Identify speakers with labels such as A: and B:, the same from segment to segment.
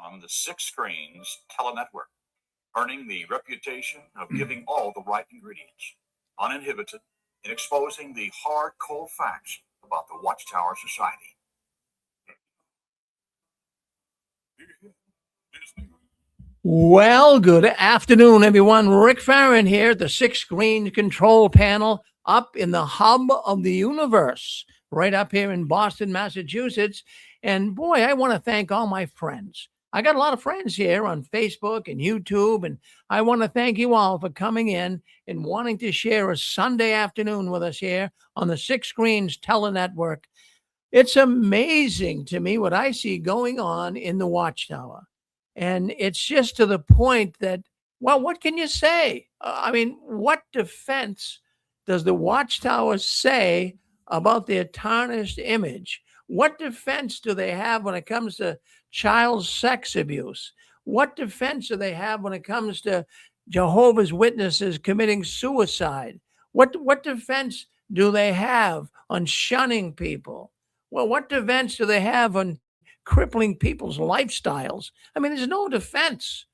A: on the Six Screens Telenetwork, earning the reputation of giving all the right ingredients, uninhibited, in exposing the hard, cold facts about the Watchtower Society.
B: Well, good afternoon, everyone. Rick Farron here at the Six Screen Control Panel up in the hub of the universe, right up here in Boston, Massachusetts. And boy, I want to thank all my friends. I got a lot of friends here on Facebook and YouTube, and I want to thank you all for coming in and wanting to share a Sunday afternoon with us here on the Six Screens Telenetwork. It's amazing to me what I see going on in the Watchtower. And it's just to the point that, well, what can you say? I mean, what defense does the Watchtower say about their tarnished image? What defense do they have when it comes to child sex abuse? What defense do they have when it comes to Jehovah's Witnesses committing suicide? What defense do they have on shunning people? Well, what defense do they have on crippling people's lifestyles? I mean, there's no defense.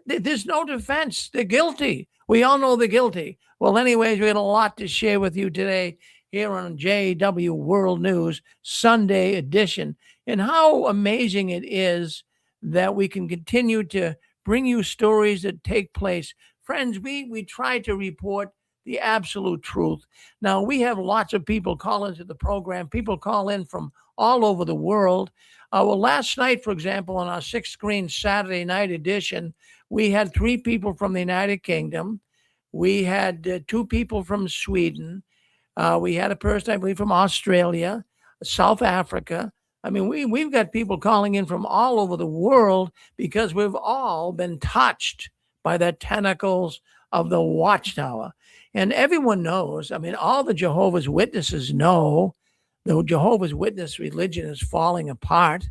B: There's no defense. They're guilty. We all know they're guilty. Well, anyways, we got a lot to share with you today here on JW World News Sunday edition, and how amazing it is that we can continue to bring you stories that take place. Friends, we try to report the absolute truth. Now, we have lots of people call into the program. People call in from all over the world. Well, last night, for example, on our Six Screen Saturday night edition, we had 3 people from the United Kingdom. We had 2 people from Sweden. We had a person, I believe, from Australia, South Africa. I mean, we've got people calling in from all over the world because we've all been touched by the tentacles of the Watchtower. And everyone knows, I mean, all the Jehovah's Witnesses know the Jehovah's Witness religion is falling apart.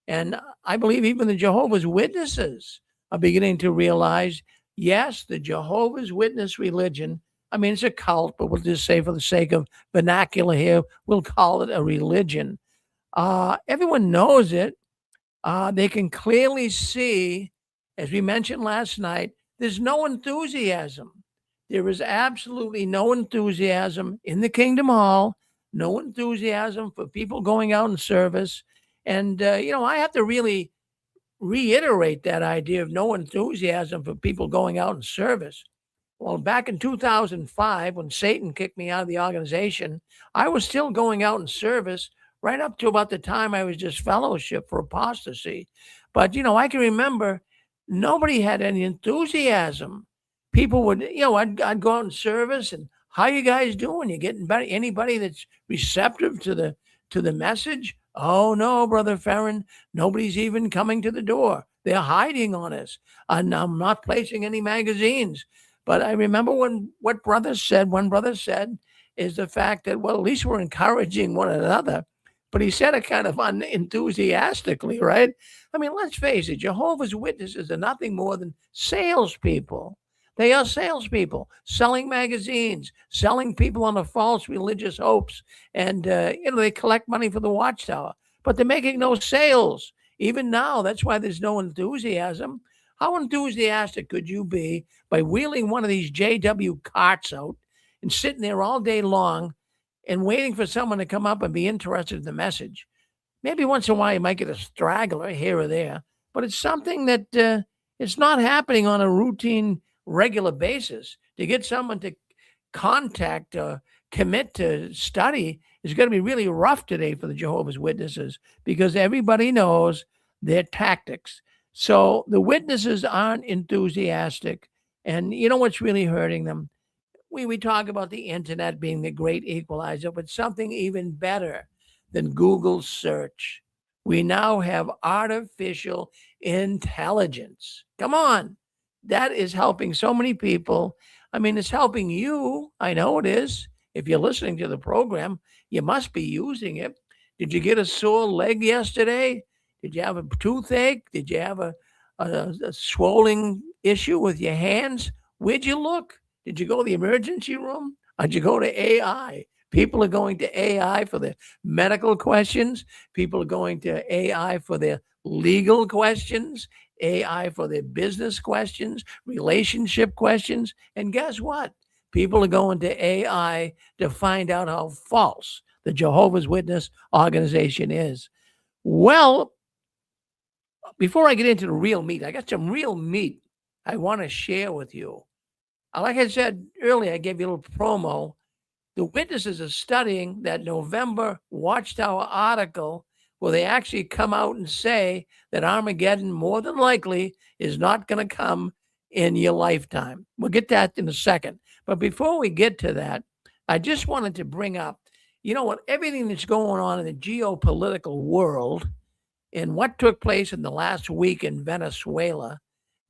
B: And I believe even the Jehovah's Witnesses are beginning to realize, yes, the Jehovah's Witness religion, I mean, it's a cult, but we'll just say for the sake of vernacular here, we'll call it a religion. Everyone knows it. They can clearly see, as we mentioned last night, there's no enthusiasm. There is absolutely no enthusiasm in the Kingdom Hall, no enthusiasm for people going out in service. And, I have to really reiterate that idea of no enthusiasm for people going out in service. Well, back in 2005, when Satan kicked me out of the organization, I was still going out in service right up to about the time I was just fellowship for apostasy. But, I can remember nobody had any enthusiasm. People would, I'd go out in service and, how you guys doing? You getting better? Anybody that's receptive to the message? Oh no, Brother Farron, nobody's even coming to the door. They're hiding on us. And I'm not placing any magazines. But I remember one brother said is the fact that, well, at least we're encouraging one another. But he said it kind of unenthusiastically, right? I mean, let's face it, Jehovah's Witnesses are nothing more than salespeople. They are salespeople, selling magazines, selling people on the false religious hopes. And, they collect money for the Watchtower, but they're making no sales. Even now, that's why there's no enthusiasm. How enthusiastic could you be by wheeling one of these JW carts out and sitting there all day long and waiting for someone to come up and be interested in the message? Maybe once in a while you might get a straggler here or there, but it's something that it's not happening on a routine, regular basis. To get someone to contact or commit to study is going to be really rough today for the Jehovah's Witnesses because everybody knows their tactics. So the witnesses aren't enthusiastic. And you know what's really hurting them? We talk about the internet being the great equalizer, but something even better than Google search. We now have artificial intelligence. Come on. That is helping so many people. I mean, it's helping you. I know it is. If you're listening to the program, you must be using it. Did you get a sore leg yesterday? Did you have a toothache? Did you have a swollen issue with your hands? Where'd you look? Did you go to the emergency room? Or did you go to AI? People are going to AI for their medical questions. People are going to AI for their legal questions, AI for their business questions, relationship questions. And guess what? People are going to AI to find out how false the Jehovah's Witness organization is. Well, before I get into the real meat, I got some real meat I want to share with you. Like I said earlier, I gave you a little promo. The witnesses are studying that November Watchtower article where they actually come out and say that Armageddon, more than likely, is not going to come in your lifetime. We'll get that in a second. But before we get to that, I just wanted to bring up, what everything that's going on in the geopolitical world and what took place in the last week in Venezuela,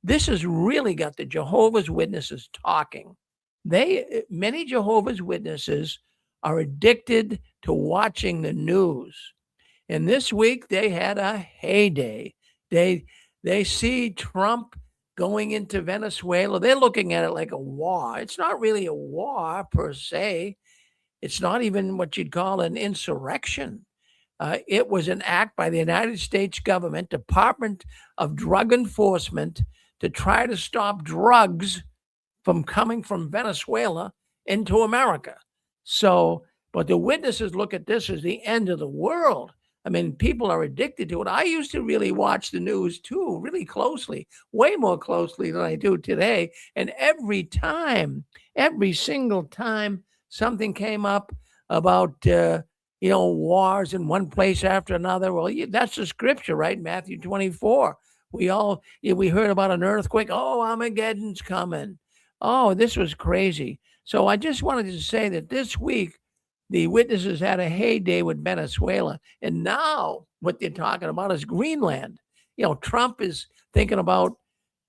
B: this has really got the Jehovah's Witnesses talking. Many Jehovah's Witnesses are addicted to watching the news. And this week they had a heyday. They see Trump going into Venezuela. They're looking at it like a war. It's not really a war per se. It's not even what you'd call an insurrection. It was an act by the United States government, Department of Drug Enforcement, to try to stop drugs from coming from Venezuela into America. So, but the witnesses look at this as the end of the world. I mean, people are addicted to it. I used to really watch the news too, really closely, way more closely than I do today. And every single time something came up about, wars in one place after another. Well, that's the scripture, right? Matthew 24. We heard about an earthquake. Oh, Armageddon's coming. Oh, this was crazy. So I just wanted to say that this week, the witnesses had a heyday with Venezuela. And now what they're talking about is Greenland. Trump is thinking about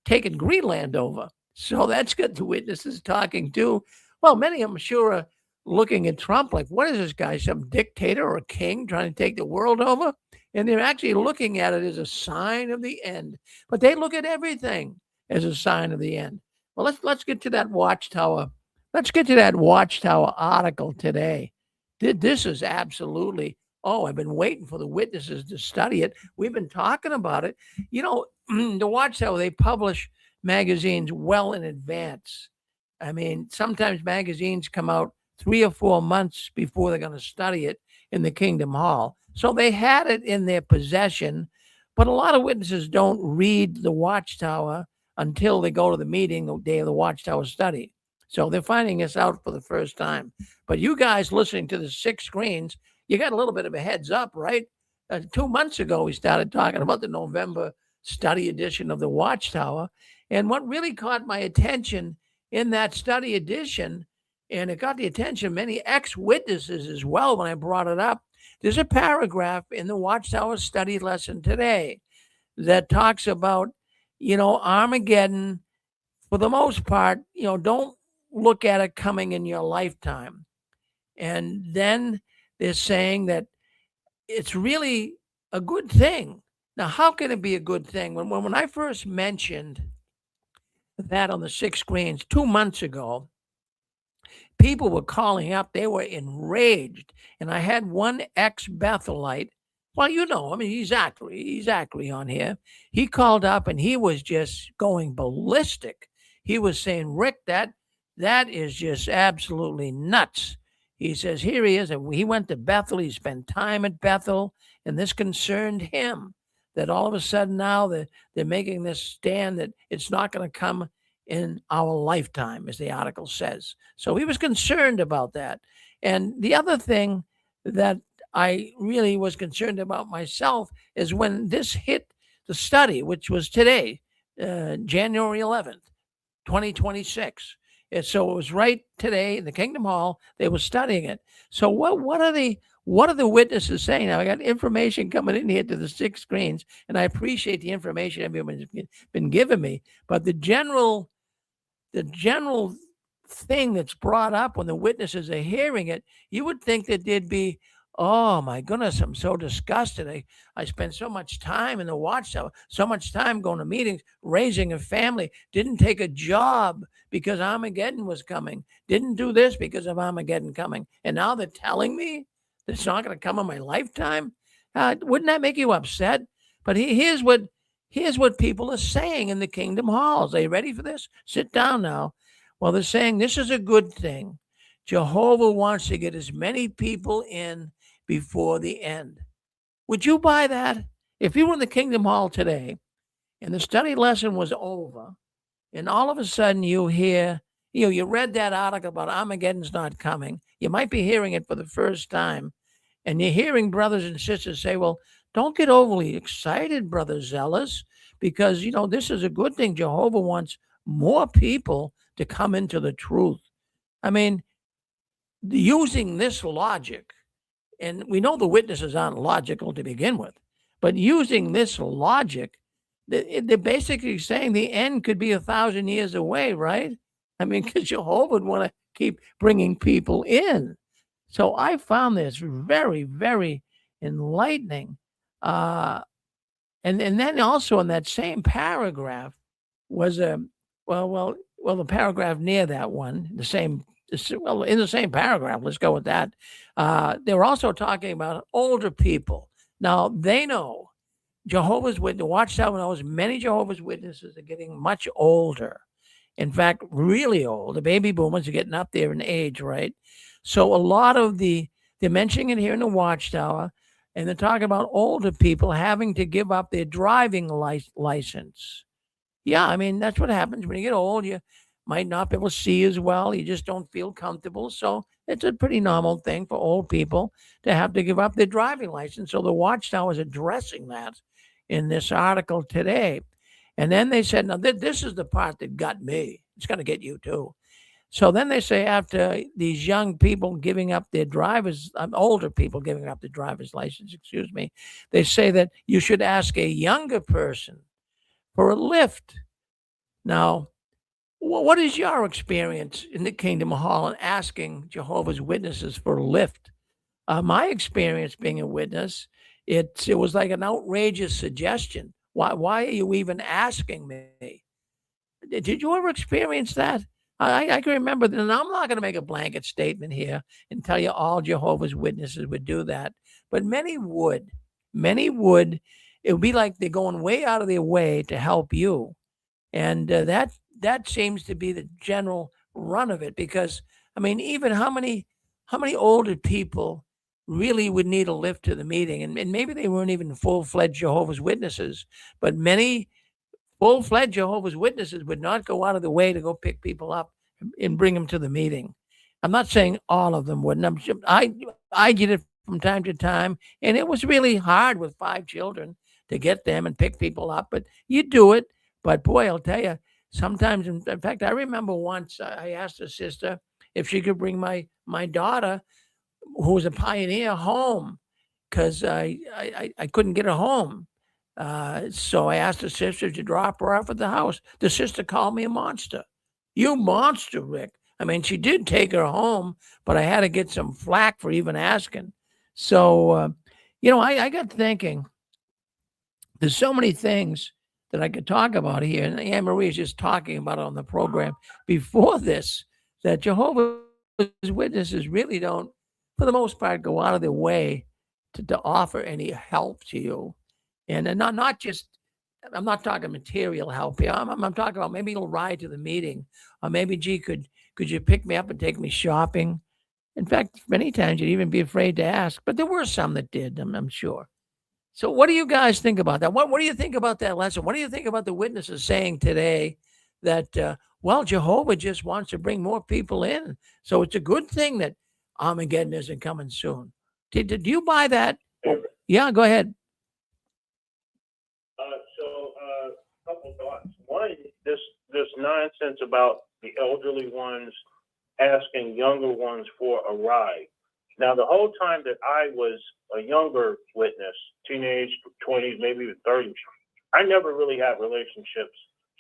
B: taking Greenland over. So that's got the witnesses talking too. Well, many of them sure are looking at Trump like, what is this guy, some dictator or a king trying to take the world over? And they're actually looking at it as a sign of the end. But they look at everything as a sign of the end. Well, let's get to that Watchtower. Let's get to that Watchtower article today. This is absolutely, I've been waiting for the witnesses to study it. We've been talking about it. The Watchtower, they publish magazines well in advance. I mean, sometimes magazines come out 3 or 4 months before they're going to study it in the Kingdom Hall. So they had it in their possession, but a lot of witnesses don't read the Watchtower until they go to the meeting the day of the Watchtower study. So they're finding this out for the first time. But you guys listening to the 6 screens, you got a little bit of a heads up, right? 2 months ago, we started talking about the November study edition of the Watchtower. And what really caught my attention in that study edition, and it got the attention of many ex-witnesses as well when I brought it up, there's a paragraph in the Watchtower study lesson today that talks about, Armageddon, for the most part, don't look at it coming in your lifetime. And then they're saying that it's really a good thing. Now, how can it be a good thing? When I first mentioned that on the 6 screens 2 months ago, people were calling up. They were enraged. And I had one ex-Bethelite. Well, he's Zachary on here. He called up and he was just going ballistic. He was saying, Rick, that is just absolutely nuts. He says, here he is. And he went to Bethel. He spent time at Bethel. And this concerned him that all of a sudden now they're making this stand that it's not going to come in our lifetime, as the article says. So he was concerned about that. And the other thing that I really was concerned about myself is when this hit the study, which was today, January 11th, 2026. And so it was right today in the Kingdom Hall. They were studying it. So what are the witnesses saying? Now I got information coming in here to the 6 screens, and I appreciate the information everyone's been giving me. But the general thing that's brought up when the witnesses are hearing it, you would think that there'd be, oh my goodness, I'm so disgusted. I spent so much time in the Watchtower, so much time going to meetings, raising a family, didn't take a job because Armageddon was coming, didn't do this because of Armageddon coming. And now they're telling me that it's not going to come in my lifetime. Wouldn't that make you upset? But here's what people are saying in the kingdom halls. Are you ready for this? Sit down now. Well, they're saying this is a good thing. Jehovah wants to get as many people in before the end. Would you buy that? If you were in the kingdom hall today and the study lesson was over, and all of a sudden you hear, you read that article about Armageddon's not coming. You might be hearing it for the first time, and you're hearing brothers and sisters say, well, don't get overly excited, Brother Zealous, because, this is a good thing. Jehovah wants more people to come into the truth. I mean, using this logic, and we know the witnesses aren't logical to begin with, but using this logic, they're basically saying the end could be 1,000 years away, right? I mean, because Jehovah would want to keep bringing people in. So I found this very, very enlightening. And then also in that same paragraph was the paragraph near that one, in the same paragraph, let's go with that. They were also talking about older people. Now they know Jehovah's Witness, Watchtower knows many Jehovah's Witnesses are getting much older. In fact, really old. The baby boomers are getting up there in age, right? So a lot of they're mentioning it here in the Watchtower, and they're talking about older people having to give up their driving license. Yeah, I mean, that's what happens when you get old. You might not be able to see as well. You just don't feel comfortable. So it's a pretty normal thing for old people to have to give up their driving license. So the Watchtower is addressing that in this article today. And then they said, now, this is the part that got me. It's going to get you too. So then they say, after these young people giving up their older people giving up their driver's license, excuse me, they say that you should ask a younger person for a lift. Now, what is your experience in the Kingdom Hall in asking Jehovah's Witnesses for a lift? My experience being a witness, it was like an outrageous suggestion. Why are you even asking me? Did you ever experience that? I can remember that, and I'm not going to make a blanket statement here and tell you all Jehovah's Witnesses would do that, but many would. Many would. It would be like they're going way out of their way to help you, and that seems to be the general run of it. Because I mean, even how many older people really would need a lift to the meeting, and maybe they weren't even full-fledged Jehovah's Witnesses, but many full-fledged Jehovah's Witnesses would not go out of the way to go pick people up and bring them to the meeting. I'm not saying all of them wouldn't. I did it from time to time, and it was really hard with 5 children to get them and pick people up, but you do it. But boy, I'll tell you, sometimes, in fact, I remember once I asked a sister if she could bring my daughter, who was a pioneer, home, because I couldn't get her home. So I asked the sister to drop her off at the house. The sister called me a monster. You monster, Rick. I mean, she did take her home, but I had to get some flack for even asking. So, I got thinking, there's so many things that I could talk about here. And Anne Marie is just talking about it on the program before this, that Jehovah's Witnesses really don't, for the most part, go out of their way to offer any help to you. And not just, I'm not talking material help here. I'm talking about maybe you'll ride to the meeting, or maybe, gee, could you pick me up and take me shopping? In fact, many times you'd even be afraid to ask, but there were some that did, I'm sure. So what do you guys think about that? What do you think about that lesson? What do you think about the witnesses saying today that, well, Jehovah just wants to bring more people in, so it's a good thing that Armageddon isn't coming soon? Did you buy that? Yeah, go ahead.
C: Couple thoughts. One, this nonsense about the elderly ones asking younger ones for a ride. Now, the whole time that I was a younger witness, teenage, 20s, maybe even 30s, I never really had relationships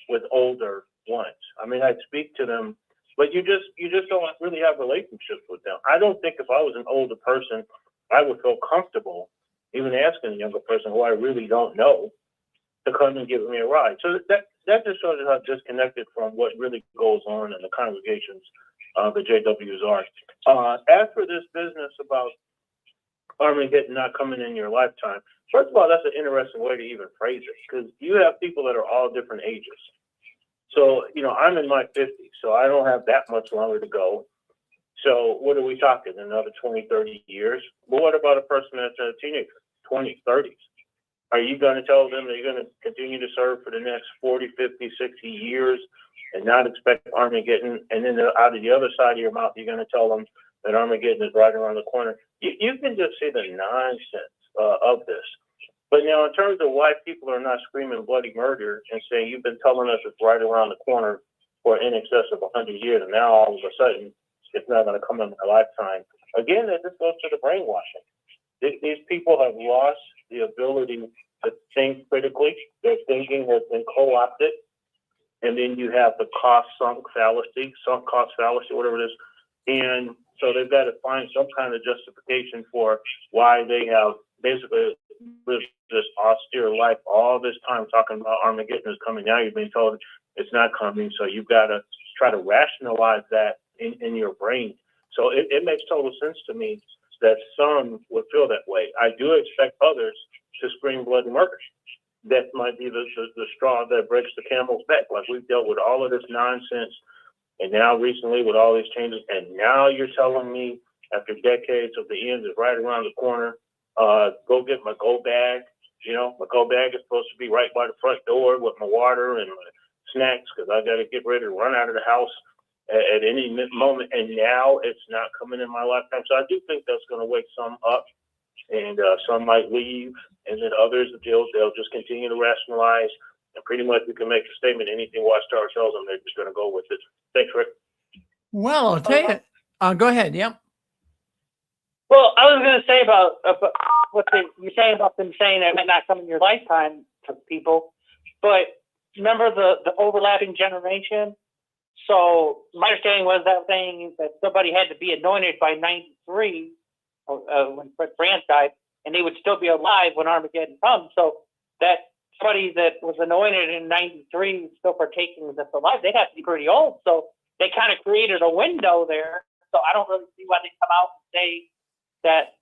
C: with older ones. I mean, I'd speak to them, but you just don't really have relationships with them. I don't think if I was an older person, I would feel comfortable even asking a younger person who I really don't know to come and give me a ride. So that just shows how disconnected from what really goes on in the congregations the JWs are. As for this business about Armageddon not coming in your lifetime. First of all, that's an interesting way to even phrase it, because you have people that are all different ages. So, I'm in my 50s, so I don't have that much longer to go. So what are we talking, another 20, 30 years? Well, what about a person that's a teenager, 20s, 30s? Are you going to tell them that you're going to continue to serve for the next 40, 50, 60 years and not expect Armageddon? And then out of the other side of your mouth, you're going to tell them that Armageddon is right around the corner. You can just see the nonsense of this. But now, in terms of why people are not screaming bloody murder and saying, you've been telling us it's right around the corner for in excess of 100 years, and now all of a sudden it's not going to come in my lifetime. Again, that just goes to the brainwashing. These people have lost the ability to think critically. Their thinking has been co-opted. And then you have the sunk cost fallacy, whatever it is. And so they've got to find some kind of justification for why they have basically lived this austere life all this time talking about Armageddon is coming. Now you're being told it's not coming. So you've got to try to rationalize that in your brain. So it makes total sense to me that some would feel that way. I do expect others to scream blood and murder. That might be the straw that breaks the camel's back. Like, we've dealt with all of this nonsense, and now recently with all these changes, and now you're telling me after decades of the end is right around the corner, go get my go bag. My go bag is supposed to be right by the front door with my water and my snacks, because I got to get ready to run out of the house at any moment, and now it's not coming in my lifetime. So I do think that's going to wake some up, and some might leave, and then others, they'll just continue to rationalize, and pretty much we can make a statement. Anything Watchtower tells them, they're just going to go with it. Thanks, Rick.
B: Well, I'll tell you. Go ahead. Yep.
D: Well, I was going to say about what you're saying about them saying that it might not come in your lifetime to people, but remember the overlapping generation? So my understanding was that saying that somebody had to be anointed by 93 when Fred France died, and they would still be alive when Armageddon comes. So that somebody that was anointed in 93 still partaking that's alive, they'd have to be pretty old. So they kind of created a window there. So I don't really see why they come out and say that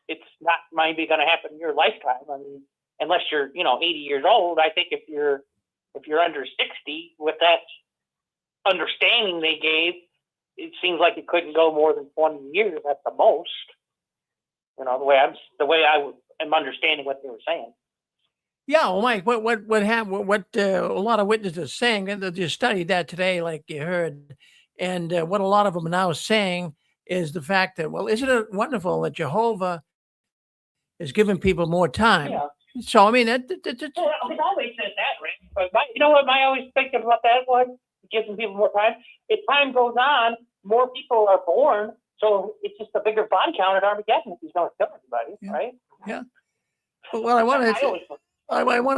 D: it's not maybe going to happen in your lifetime. I mean, unless you're 80 years old. I think if you're under 60 with that understanding they gave, it seems like it couldn't go more than 20 years at the most. The way I am understanding what they were saying.
B: Yeah, well, Mike, what happened? What a lot of witnesses saying, and they just studied that today, like you heard, and what a lot of them are now saying is the fact that, well, isn't it wonderful that Jehovah is giving people more time?
D: Yeah.
B: So I mean,
D: Well, it always says that, Rick. But what I always think about that was giving people more time. As time goes on, more people are born, so it's just a bigger body count at Armageddon if he's going to kill everybody, right?
B: Yeah. Well, I wanted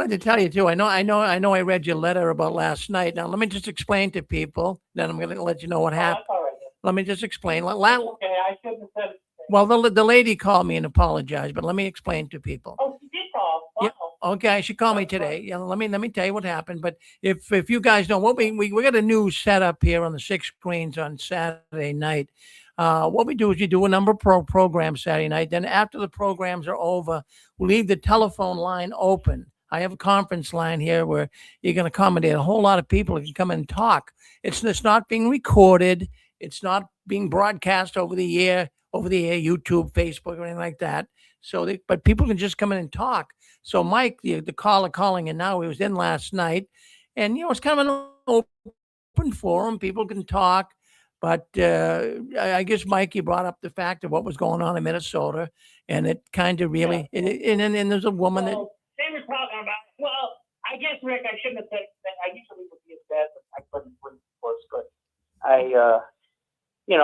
B: to tell you too. I know. I read your letter about last night. Now, let me just explain to people. Then I'm going to let you know what happened.
D: That's all right.
B: Let me just explain.
D: Okay, I shouldn't have said it.
B: Well, the lady called me and apologized, but let me explain to people.
D: Oh, she did call. Wow.
B: Yeah. Okay, she called me today. Yeah, let me tell you what happened. But if you guys know what we got a new setup here on the 6 screens on Saturday night. What we do is you do a number of programs Saturday night. Then after the programs are over, we leave the telephone line open. I have a conference line here where you're going to accommodate a whole lot of people who can come and talk. It's not being recorded. It's not being broadcast over the air, YouTube, Facebook, or anything like that. But people can just come in and talk. So Mike, the caller calling in now, he was in last night, and it's kind of an open forum. People can talk. But I guess, Mike, you brought up the fact of what was going on in Minnesota, and it kind of really, and there's a woman that.
D: They were talking about, well, I guess, Rick, I shouldn't have said that. I usually would be as bad, but I couldn't, of course, but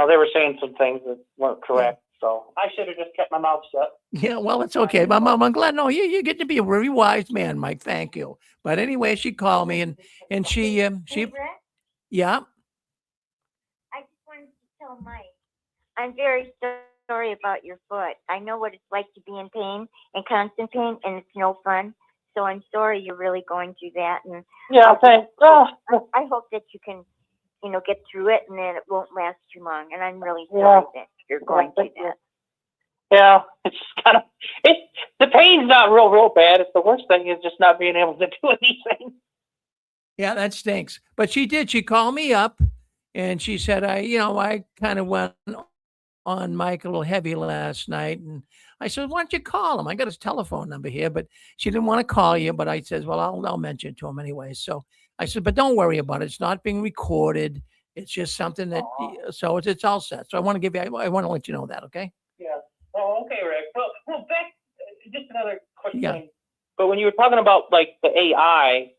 D: they were saying some things that weren't correct. So I should have just kept my mouth shut.
B: Yeah, well, it's okay. I'm glad. No, you get to be a very wise man, Mike. Thank you. But anyway, she called me and she
E: Hey, Brett,
B: yeah.
E: I just wanted to tell Mike, I'm very sorry about your foot. I know what it's like to be in pain and constant pain, and it's no fun. So I'm sorry you're really going through that. And
D: Yeah, thanks.
E: I hope that you can, get through it, and then it won't last too long. And I'm really sorry that you're going through that.
D: Yeah, it's kind of the pain's not real bad. It's the worst thing is just not being able to do anything.
B: Yeah, that stinks. But she did. She called me up and she said, I kind of went on Mike a little heavy last night. And I said, why don't you call him? I got his telephone number here, but she didn't want to call you. But I said, well, I'll mention it to him anyway. So I said, but don't worry about it. It's not being recorded. It's just something that, so it's all set. So I want to let you know that. Okay.
D: Yeah. Oh, okay, Rick. Well, back just another quick
B: Yeah.
D: thing. But when you were talking about like the AI,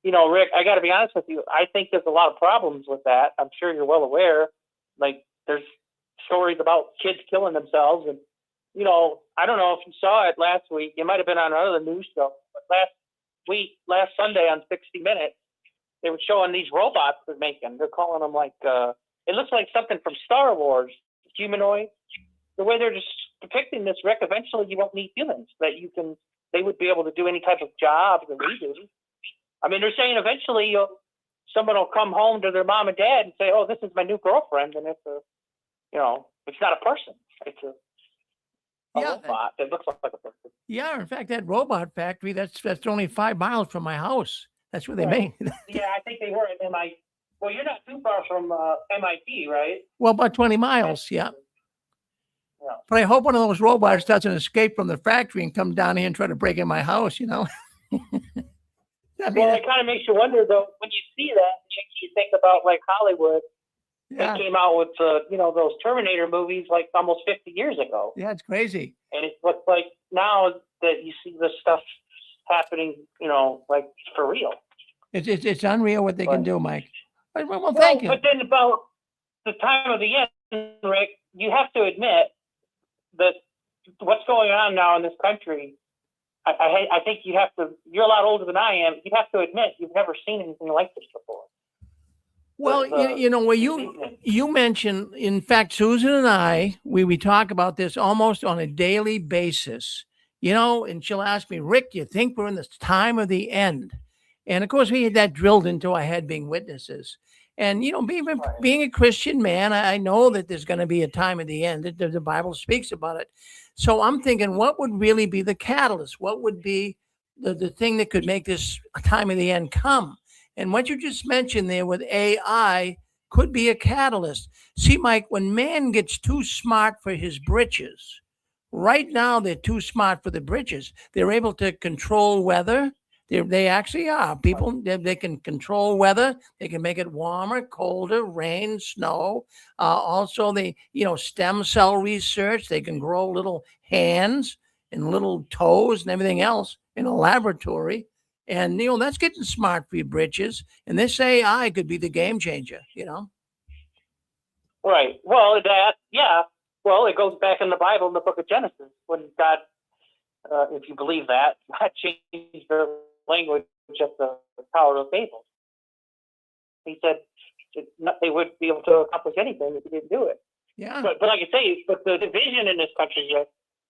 D: Rick, I got to be honest with you. I think there's a lot of problems with that. I'm sure you're well aware. Like there's stories about kids killing themselves, and I don't know if you saw it last week. It might have been on another news show. But last Sunday on 60 Minutes, they were showing these robots they're making. They're calling them like it looks like something from Star Wars, humanoid. The way they're just depicting this, Rick, eventually you won't need humans. They would be able to do any type of job that we do. I mean, they're saying eventually someone will come home to their mom and dad and say, "Oh, this is my new girlfriend," and it's it's not a person. It's a robot. It looks like a person.
B: Yeah. In fact, that robot factory, that's only 5 miles from my house. That's where they make.
D: Yeah, I think they were at MIT. Well, you're not too far from MIT, right?
B: Well, about 20 miles. Yeah.
D: Yeah.
B: But I hope one of those robots doesn't escape from the factory and come down here and try to break in my house, I mean,
D: Well, it kind of makes you wonder, though, when you see that, you think about like Hollywood.
B: yeah.
D: They came out with those Terminator movies like almost 50 years ago.
B: Yeah, it's crazy.
D: And it's like now that you see this stuff happening, like for real.
B: It's unreal what they can do, Mike. Well,
D: Well,
B: thank you.
D: but then about the time of the end, Rick, you have to admit that what's going on now in this country, I think you're a lot older than I am. You have to admit you've never seen anything like this before.
B: Well, you mentioned, in fact, Susan and I, we talk about this almost on a daily basis, and she'll ask me, Rick, do you think we're in this time of the end? And of course, we had that drilled into our head being witnesses. And, being a Christian man, I know that there's going to be a time of the end. The Bible speaks about it. So I'm thinking, what would really be the catalyst? What would be the thing that could make this time of the end come? And what you just mentioned there with AI could be a catalyst. See, Mike, when man gets too smart for his britches, right now they're too smart for the britches. They're able to control weather. They actually are. People, they can control weather. They can make it warmer, colder, rain, snow. Also, stem cell research. They can grow little hands and little toes and everything else in a laboratory. And, that's getting smart for your britches. And this AI could be the game changer,
D: Right. Well, Well, it goes back in the Bible in the book of Genesis when God, if you believe that, God changed their language at the Tower of Babel. He said they wouldn't be able to accomplish anything if he didn't do it.
B: Yeah.
D: But like I say, but the division in this country,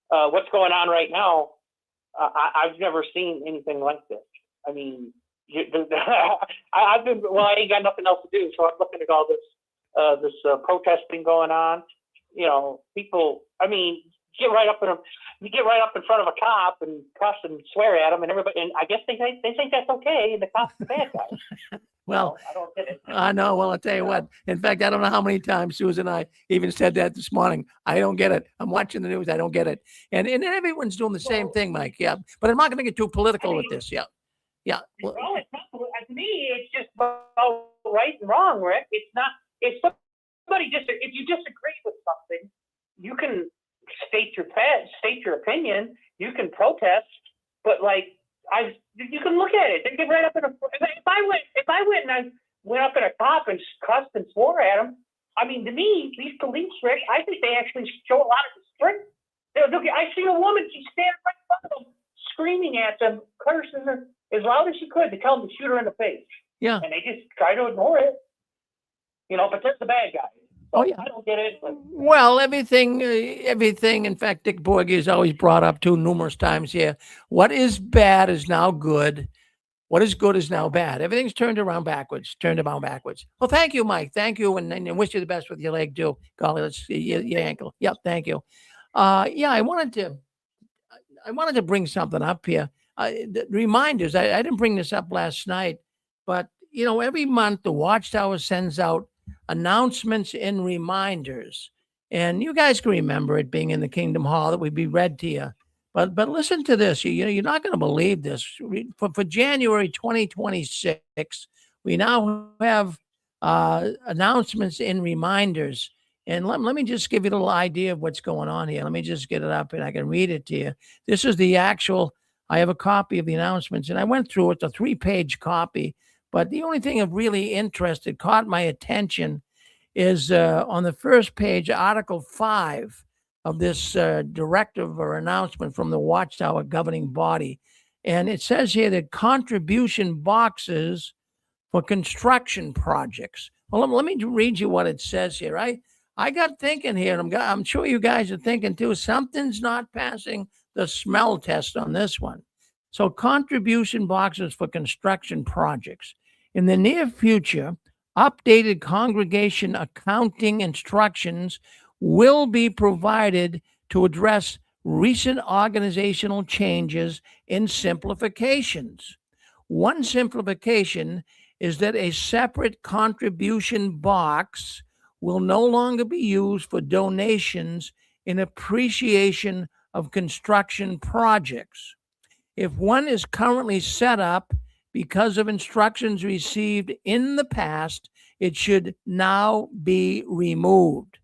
D: what's going on right now, I've never seen anything like this. I mean, I ain't got nothing else to do, so I'm looking at all this protesting going on. People. I mean, you get right up in front of a cop and cuss and swear at him, and everybody. And I guess they think that's okay, and the cop's the bad guy.
B: Well,
D: I don't get it.
B: I know. Well, I'll tell you what. In fact, I don't know how many times Susan and I even said that this morning. I don't get it. I'm watching the news. I don't get it. And everyone's doing the same thing, Mike. Yeah. But I'm not going to get too political with this. Yeah. Yeah.
D: Well, it's not, to me, it's just about right and wrong, Rick. It's not. If you disagree with something, you can state your opinion. You can protest, but you can look at it. They get right up in a. If I went and I went up in a cop and cussed and swore at him, I mean, to me, these police, Rick, I think they actually show a lot of strength. I see a woman, she's standing right in front of them, screaming at them, cursing her as loud as she could to tell them to shoot her in the face.
B: Yeah.
D: And they just try to ignore it. But that's the bad guy. So
B: Oh, yeah.
D: I don't get it. But
B: Well, everything. In fact, Dick Borghi has always brought up too numerous times here. What is bad is now good. What is good is now bad. Everything's turned around backwards. Well, thank you, Mike. Thank you, and wish you the best with your leg too. Golly, let's see your ankle. Yep, thank you. Yeah, I wanted to bring something up here. The reminders. I didn't bring this up last night, but every month the Watchtower sends out announcements and reminders, and you guys can remember it being in the Kingdom Hall that would be read to you. But listen to this. You're not going to believe this. For January 2026, we now have announcements and reminders. And let me just give you a little idea of what's going on here. Let me just get it up and I can read it to you. This is the actual, I have a copy of the announcements and I went through it, a 3-page copy. But the only thing of really interested caught my attention is on the first page, Article 5 of this directive or announcement from the Watchtower governing body. And it says here that contribution boxes for construction projects. Well, let me read you what it says here. I got thinking here, and I'm sure you guys are thinking too, something's not passing the smell test on this one. So, contribution boxes for construction projects. In the near future, updated congregation accounting instructions will be provided to address recent organizational changes and simplifications. One simplification is that a separate contribution box will no longer be used for donations in appreciation of construction projects. If one is currently set up because of instructions received in the past, it should now be removed.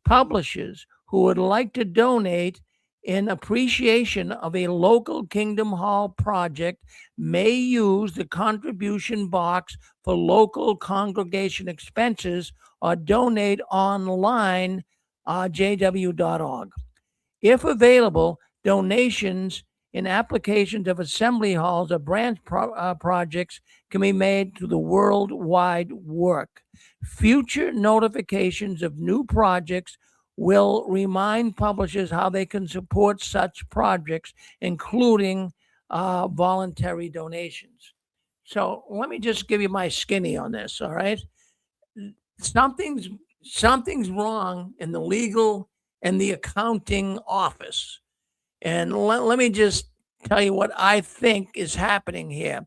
B: Publishers who would like to donate in appreciation of a local Kingdom Hall project may use the contribution box for local congregation expenses or donate online jw.org. If available, donations in applications of assembly halls or branch projects can be made to the worldwide work. Future notifications of new projects will remind publishers how they can support such projects, including voluntary donations. So let me just give you my skinny on this. All right, something's wrong in the legal and the accounting office, and let me just tell you what I think is happening here.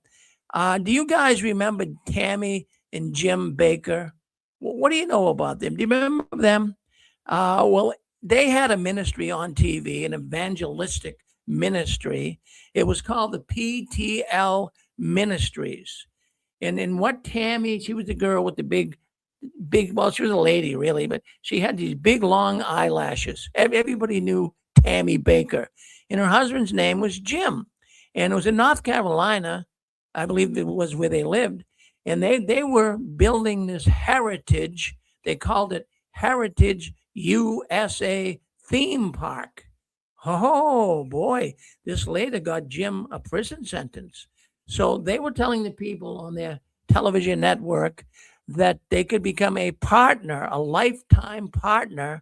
B: Do you guys remember Tammy and Jim Baker? What do you know about them? Do you remember them? Well, they had a ministry on TV, an evangelistic ministry. It was called the PTL Ministries. And what Tammy, she was the girl with the well, she was a lady really, but she had these big long eyelashes. Everybody knew Tammy Baker. And her husband's name was Jim. And it was in North Carolina, I believe it was where they lived. And they were building this heritage, they called it Heritage USA theme park. Oh boy, this later got Jim a prison sentence. So they were telling the people on their television network that they could become a partner, a lifetime partner,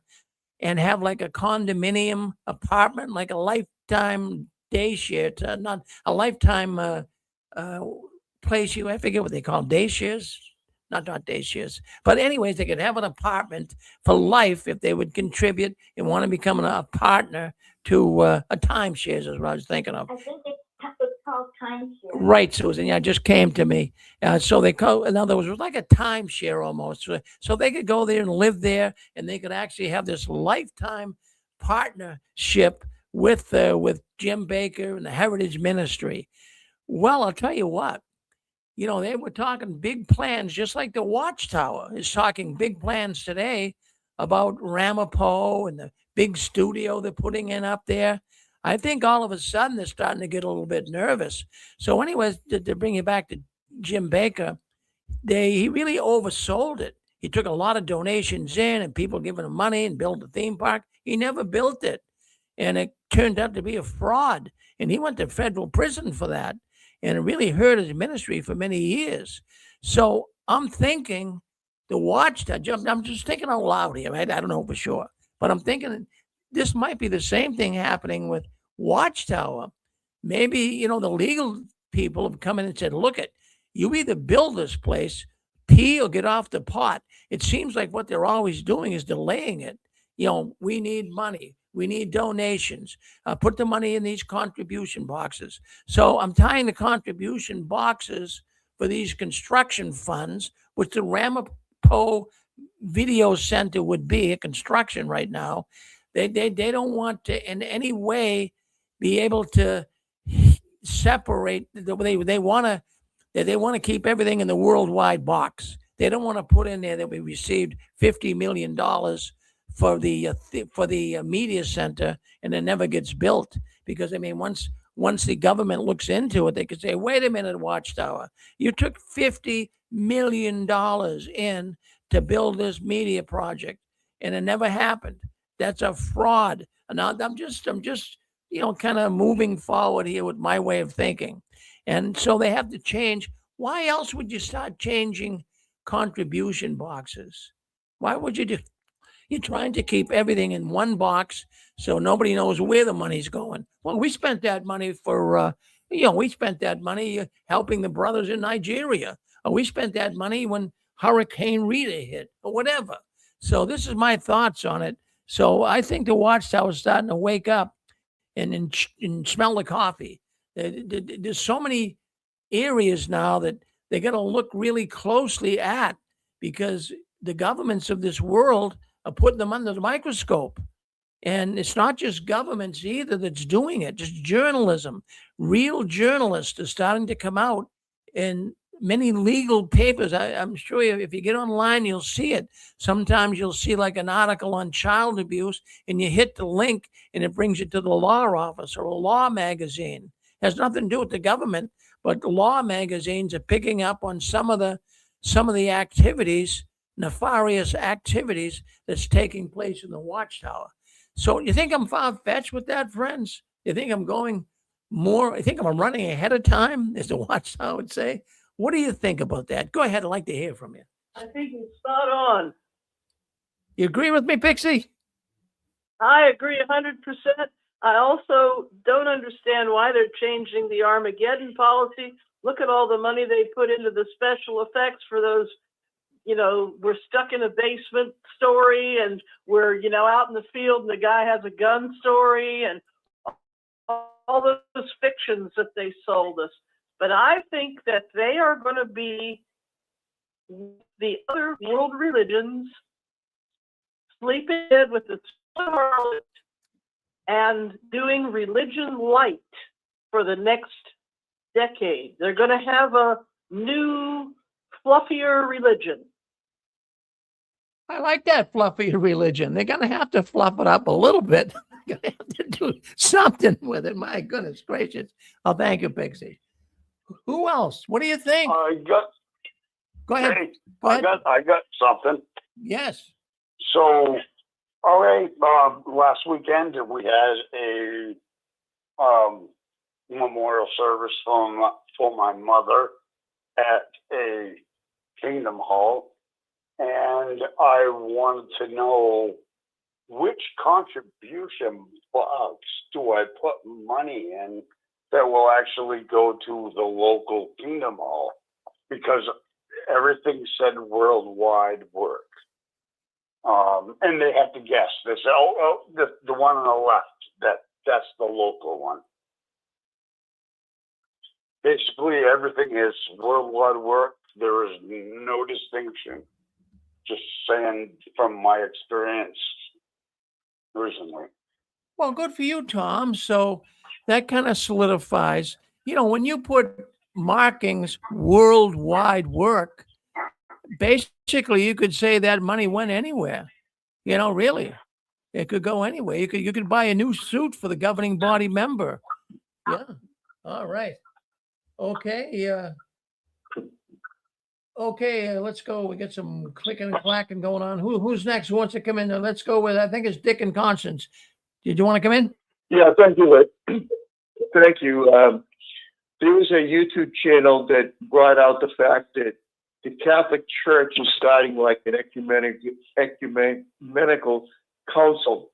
B: and have like a condominium apartment, like a lifetime day share, not a lifetime uh, place. I forget what they call 'em, day shares. Not day shares, but anyways, they could have an apartment for life if they would contribute and want to become a partner to a timeshares. Is what I was thinking of.
E: I think it's called timeshare.
B: Right, Susan. Yeah, it just came to me. So they call, in other words, it was like a timeshare almost. So they could go there and live there, and they could actually have this lifetime partnership with Jim Baker and the Heritage Ministry. Well, I'll tell you what. They were talking big plans, just like the Watchtower is talking big plans today about Ramapo and the big studio they're putting in up there. I think all of a sudden they're starting to get a little bit nervous. So, anyways, to bring you back to Jim Baker, he really oversold it. He took a lot of donations in and people giving him money and built a theme park. He never built it. And it turned out to be a fraud. And he went to federal prison for that. And it really hurt his ministry for many years. So I'm thinking the Watchtower, I'm just thinking out loud here, right? I don't know for sure. But I'm thinking this might be the same thing happening with Watchtower. Maybe, the legal people have come in and said, look, you either build this place, pee or get off the pot. It seems like what they're always doing is delaying it. We need money. We need donations. Put the money in these contribution boxes. So I'm tying the contribution boxes for these construction funds, which the Ramapo Video Center would be a construction right now. They don't want to in any way be able to separate. They want to keep everything in the worldwide box. They don't want to put in there that we received $50 million for the media center and it never gets built, because I mean once the government looks into it, they could say, wait a minute, Watchtower, you took $50 million in to build this media project and it never happened. That's a fraud. And now I'm just kind of moving forward here with my way of thinking. And so they have to change. Why else would you start changing contribution boxes? Why would you do? You're trying to keep everything in one box so nobody knows where the money's going. Well, we spent that money for, we spent that money helping the brothers in Nigeria. Or we spent that money when Hurricane Rita hit or whatever. So this is my thoughts on it. So I think the Watchtower is starting to wake up and smell the coffee. There's so many areas now that they got to look really closely at, because the governments of this world are putting them under the microscope. And it's not just governments either that's doing it, just journalism. Real journalists are starting to come out in many legal papers. I'm sure if you get online, you'll see it. Sometimes you'll see like an article on child abuse and you hit the link and it brings you to the law office or a law magazine. It has nothing to do with the government, but the law magazines are picking up on some of the activities, nefarious activities that's taking place in the Watchtower. So you think I'm far-fetched with that, friends? You think I'm going more? You think I'm running ahead of time, as the Watchtower would say? What do you think about that? Go ahead. I'd like to hear from you.
F: I think it's spot on.
B: You agree with me, Pixie?
F: I agree 100%. I also don't understand why they're changing the Armageddon policy. Look at all the money they put into the special effects for those, we're stuck in a basement story, and we're, out in the field and the guy has a gun story, and all those fictions that they sold us. But I think that they are going to be the other world religions sleeping in with the harlot and doing religion light for the next decade. They're going to have a new, fluffier religion.
B: I like that fluffier religion. They're going to have to fluff it up a little bit. They're going to have to do something with it. My goodness gracious. Oh, thank you, Pixie. Who else? What do you think? Go ahead.
G: Hey,
B: Go ahead.
G: I got something.
B: Yes.
G: So, last weekend we had a memorial service for my mother at a Kingdom Hall, and I wanted to know which contribution box do I put money in that will actually go to the local Kingdom Hall, because everything said worldwide work. And they have to guess. They say, the one on the left, that's the local one. Basically, everything is worldwide work. There is no distinction. Just saying from my experience recently.
B: Well, good for you, Tom. So that kind of solidifies, when you put markings worldwide work, basically you could say that money went anywhere. Really. It could go anywhere. You could buy a new suit for the governing body member. Yeah. All right. Okay. Let's go. We get some clicking and clacking going on. Who's next? Who wants to come in? Let's go with, I think it's Dick and Constance. Did you want to come in?
H: Yeah, thank you, Rick. Thank you. There was a YouTube channel that brought out the fact that the Catholic Church is starting like an ecumenical council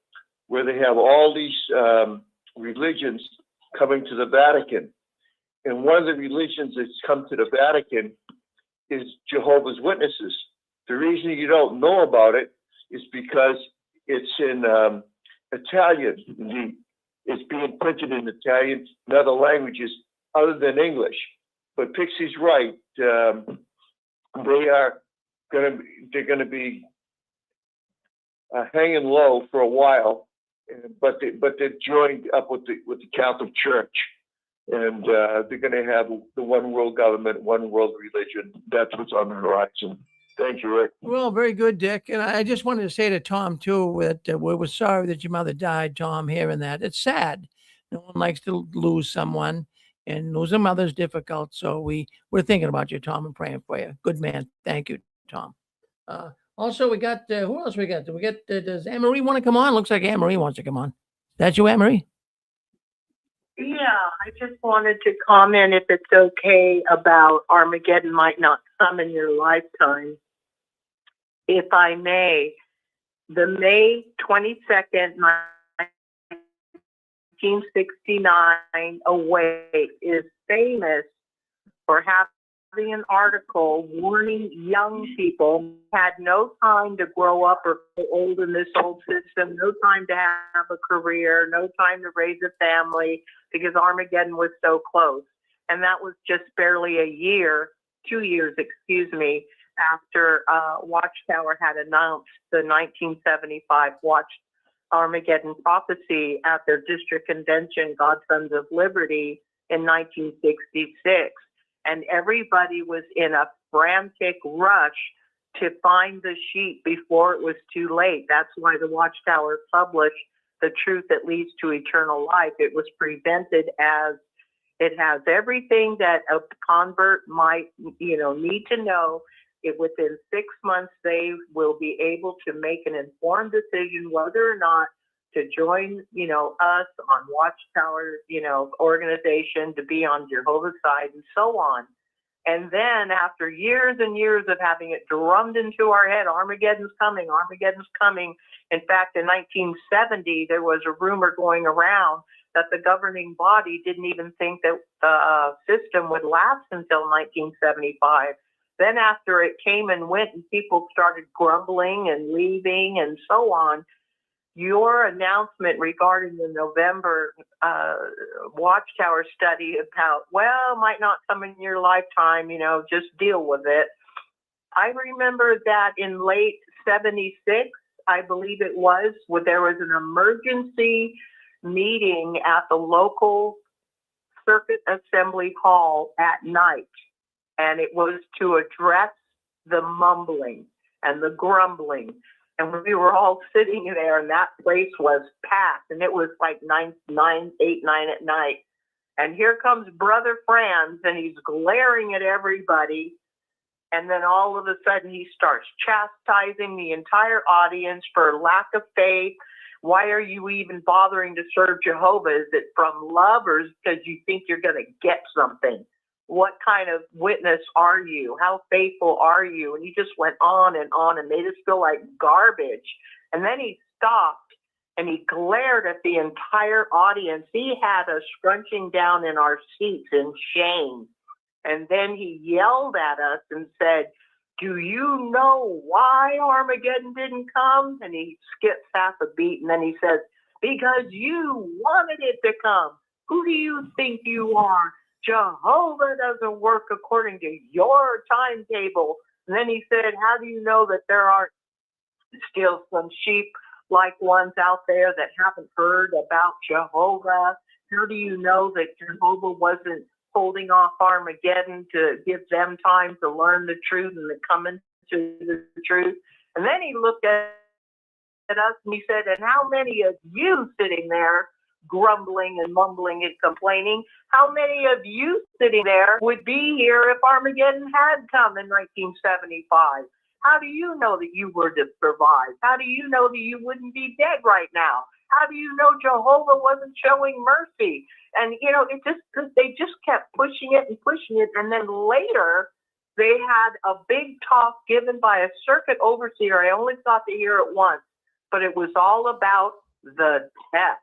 H: where they have all these religions coming to the Vatican. And one of the religions that's come to the Vatican is Jehovah's Witnesses. The reason you don't know about it is because it's in Italian. It's being printed in Italian and other languages other than English. But Pixie's right. They're going to be hanging low for a while, but they're joined up with the Catholic Church, and they're going to have the one world government, one world religion. That's what's on the horizon. Thank you, Rick.
B: Well, very good, Dick. And I just wanted to say to Tom, too, that we're sorry that your mother died, Tom, hearing that. It's sad. No one likes to lose someone, and losing a mother is difficult. So we're thinking about you, Tom, and praying for you. Good man. Thank you, Tom. Also, we got, who else we got? Does Anne-Marie want to come on? Looks like Anne-Marie wants to come on. That's you, Anne-Marie?
I: Yeah, I just wanted to comment, if it's okay, about Armageddon might not come in your lifetime. If I may, the May 22nd, 1969 awake is famous for having an article warning young people who had no time to grow up or grow old in this old system, no time to have a career, no time to raise a family, because Armageddon was so close. And that was just barely a year, 2 years, excuse me, after Watchtower had announced the 1975 Armageddon prophecy at their district convention, Godsons of Liberty, in 1966. And everybody was in a frantic rush to find the sheep before it was too late. That's why the Watchtower published The Truth That Leads to Eternal Life. It was presented as it has everything that a convert might, need to know. Within 6 months, they will be able to make an informed decision whether or not to join, us on Watchtower, organization, to be on Jehovah's side, and so on. And then after years and years of having it drummed into our head, Armageddon's coming, Armageddon's coming. In fact, in 1970, there was a rumor going around that the governing body didn't even think that the system would last until 1975. Then after it came and went and people started grumbling and leaving and so on, your announcement regarding the November Watchtower study about, might not come in your lifetime, just deal with it. I remember that in late 76, I believe it was, where there was an emergency meeting at the local Circuit Assembly Hall at night. And it was to address the mumbling and the grumbling. And we were all sitting there, and that place was packed. And it was like 8, 9 at night. And here comes Brother Franz, and he's glaring at everybody. And then all of a sudden, he starts chastising the entire audience for lack of faith. Why are you even bothering to serve Jehovah? Is it from love, or is it because you think you're going to get something? What kind of witness are you? How faithful are you? And he just went on and made us feel like garbage. And then he stopped and he glared at the entire audience. He had us scrunching down in our seats in shame. And then he yelled at us and said, "Do you know why Armageddon didn't come?" And he skips half a beat and then he says, "Because you wanted it to come. Who do you think you are? Jehovah doesn't work according to your timetable." And then he said, "How do you know that there aren't still some sheep-like ones out there that haven't heard about Jehovah? How do you know that Jehovah wasn't holding off Armageddon to give them time to learn the truth and to come into the truth?" And then he looked at us and he said, "And how many of you sitting there grumbling and mumbling and complaining, how many of you sitting there would be here if Armageddon had come in 1975? How do you know that you were to survive? How do you know that you wouldn't be dead right now? How do you know Jehovah wasn't showing mercy?" And, they just kept pushing it. And then later, they had a big talk given by a circuit overseer. I only got to hear it once, but it was all about the test.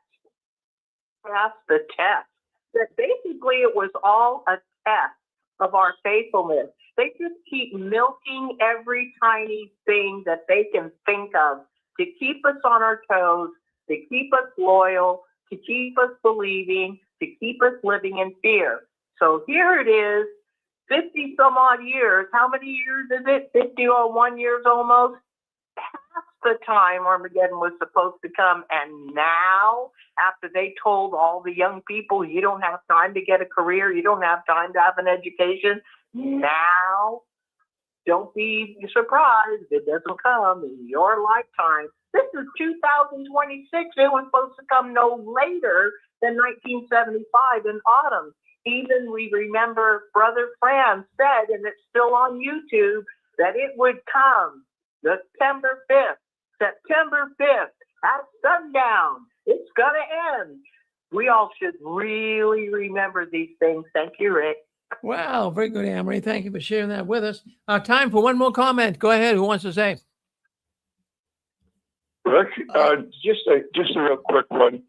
I: That's the test. That basically it was all a test of our faithfulness. They just keep milking every tiny thing that they can think of to keep us on our toes, to keep us loyal, to keep us believing, to keep us living in fear. So here it is, 50 some odd years. How many years is it? 51 years almost? Past the time Armageddon was supposed to come. And now, after they told all the young people, you don't have time to get a career, you don't have time to have an education, now, don't be surprised if it doesn't come in your lifetime. This is 2026. It was supposed to come no later than 1975 in autumn. Even we remember Brother Fran said, and it's still on YouTube, that it would come September 5th. September 5th at sundown. It's going to end. We all should really remember these things. Thank you, Rick.
B: Wow, very good, Anne-Marie. Thank you for sharing that with us. Time for one more comment. Go ahead. Who wants to say?
H: Rick, just a real quick one.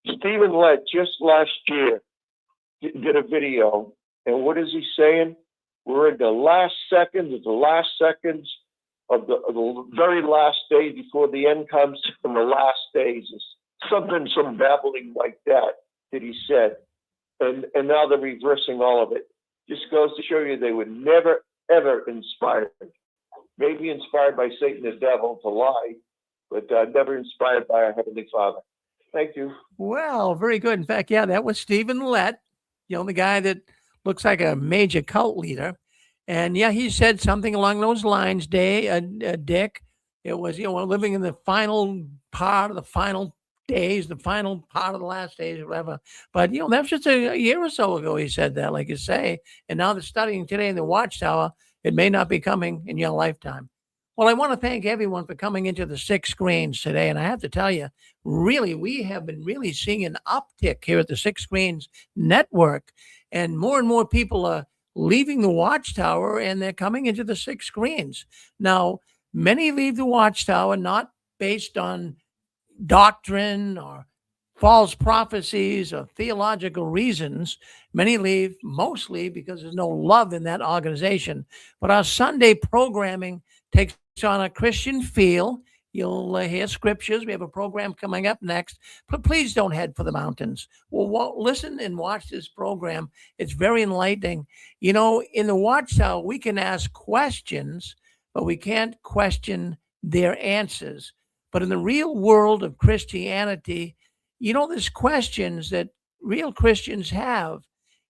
H: Stephen Lett just last year did a video, and what is he saying? We're in the last seconds of the very last day before the end comes, and the last days is some babbling like that he said, and now they're reversing all of it. Just goes to show you they were never ever inspired. Maybe inspired by Satan the devil to lie, but never inspired by our Heavenly Father. Thank you.
B: Well, very good. In fact, yeah, that was Stephen Lett, the guy that looks like a major cult leader. And yeah, he said something along those lines, Dick. It was, we're living in the final part of the final days, the final part of the last days, or whatever. But, that was just a year or so ago he said that, like you say. And now they're studying today in the Watchtower. It may not be coming in your lifetime. Well, I want to thank everyone for coming into the 6 Screens today. And I have to tell you, really, we have been really seeing an uptick here at the 6 Screens Network. And more people are leaving the Watchtower and they're coming into the 6 Screens. Now, many leave the Watchtower not based on doctrine or false prophecies or theological reasons. Many leave mostly because there's no love in that organization. But our Sunday programming takes on a Christian feel. You'll hear scriptures. We have a program coming up next, but please don't head for the mountains. Well, listen and watch this program. It's very enlightening. In the Watchtower, we can ask questions, but we can't question their answers. But in the real world of Christianity, there's questions that real Christians have.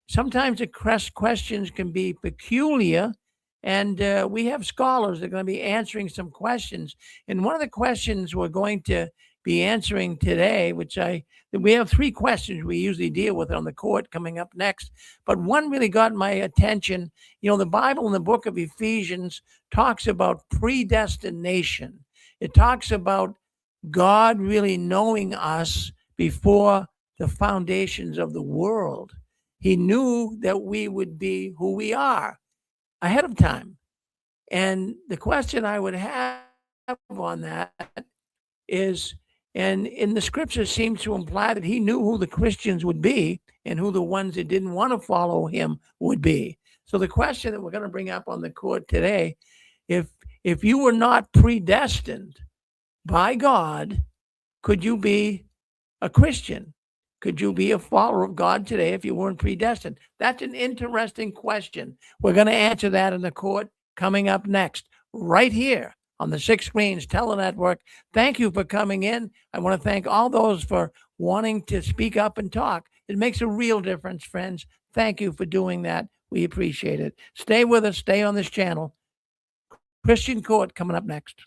B: Sometimes the questions can be peculiar, and we have scholars that are going to be answering some questions. And one of the questions we're going to be answering today, we have 3 questions we usually deal with on the court coming up next, but one really got my attention. The Bible in the book of Ephesians talks about predestination. It talks about God really knowing us before the foundations of the world. He knew that we would be who we are ahead of time. And the question I would have on that is, and in the scripture seems to imply that he knew who the Christians would be and who the ones that didn't want to follow him would be. So the question that we're going to bring up on the court today, if you were not predestined by God, could you be a Christian? Could you be a follower of God today if you weren't predestined? That's an interesting question. We're going to answer that in the court coming up next, right here on the 6 Screens Telenetwork. Thank you for coming in. I want to thank all those for wanting to speak up and talk. It makes a real difference, friends. Thank you for doing that. We appreciate it. Stay with us. Stay on this channel. Christian Court coming up next.